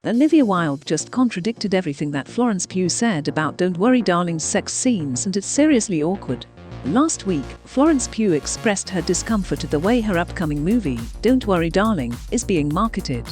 Olivia Wilde just contradicted everything that Florence Pugh said about Don't Worry Darling's sex scenes, and it's seriously awkward. Last week, Florence Pugh expressed her discomfort at the way her upcoming movie, Don't Worry Darling, is being marketed.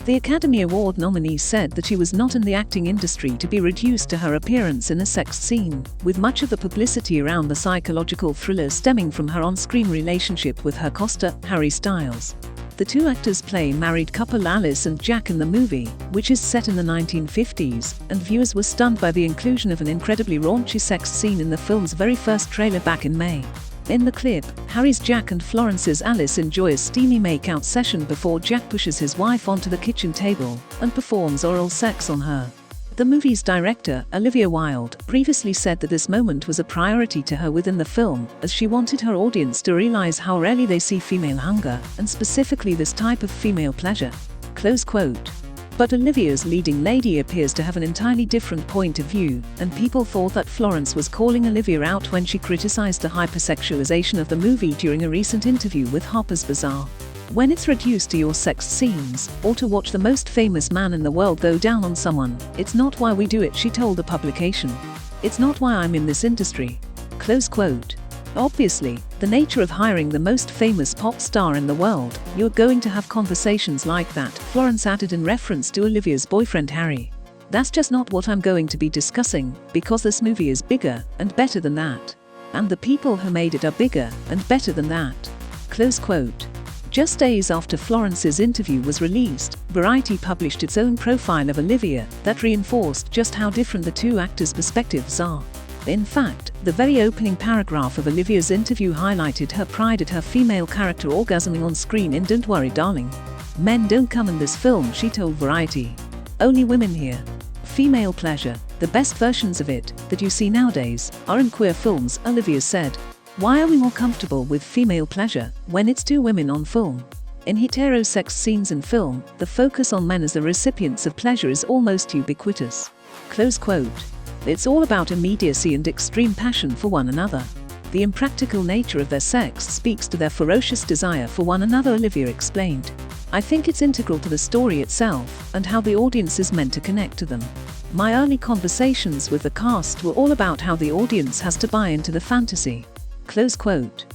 The Academy Award nominee said that she was not in the acting industry to be reduced to her appearance in a sex scene, with much of the publicity around the psychological thriller stemming from her on-screen relationship with her co-star, Harry Styles. The two actors play married couple Alice and Jack in the movie, which is set in the 1950s, and viewers were stunned by the inclusion of an incredibly raunchy sex scene in the film's very first trailer back in May. In the clip, Harry's Jack and Florence's Alice enjoy a steamy make-out session before Jack pushes his wife onto the kitchen table and performs oral sex on her. The movie's director, Olivia Wilde, previously said that this moment was a priority to her within the film, as she wanted her audience to realize how rarely they see female hunger, and specifically this type of female pleasure. Close quote. But Olivia's leading lady appears to have an entirely different point of view, and people thought that Florence was calling Olivia out when she criticized the hypersexualization of the movie during a recent interview with Harper's Bazaar. When it's reduced to your sex scenes, or to watch the most famous man in the world go down on someone, it's not why we do it, she told the publication. It's not why I'm in this industry. Close quote. Obviously, the nature of hiring the most famous pop star in the world, you're going to have conversations like that, Florence added in reference to Olivia's boyfriend Harry. That's just not what I'm going to be discussing, because this movie is bigger and better than that. And the people who made it are bigger and better than that. Close quote. Just days after Florence's interview was released, Variety published its own profile of Olivia that reinforced just how different the two actors' perspectives are. In fact, the very opening paragraph of Olivia's interview highlighted her pride at her female character orgasming on screen in Don't Worry Darling. Men don't come in this film, she told Variety. Only women here. Female pleasure, the best versions of it that you see nowadays, are in queer films, Olivia said. Why are we more comfortable with female pleasure when it's two women on film? In heterosex scenes in film, the focus on men as the recipients of pleasure is almost ubiquitous. Close quote. It's all about immediacy and extreme passion for one another. The impractical nature of their sex speaks to their ferocious desire for one another, Olivia explained. I think it's integral to the story itself and how the audience is meant to connect to them. My early conversations with the cast were all about how the audience has to buy into the fantasy. Close quote.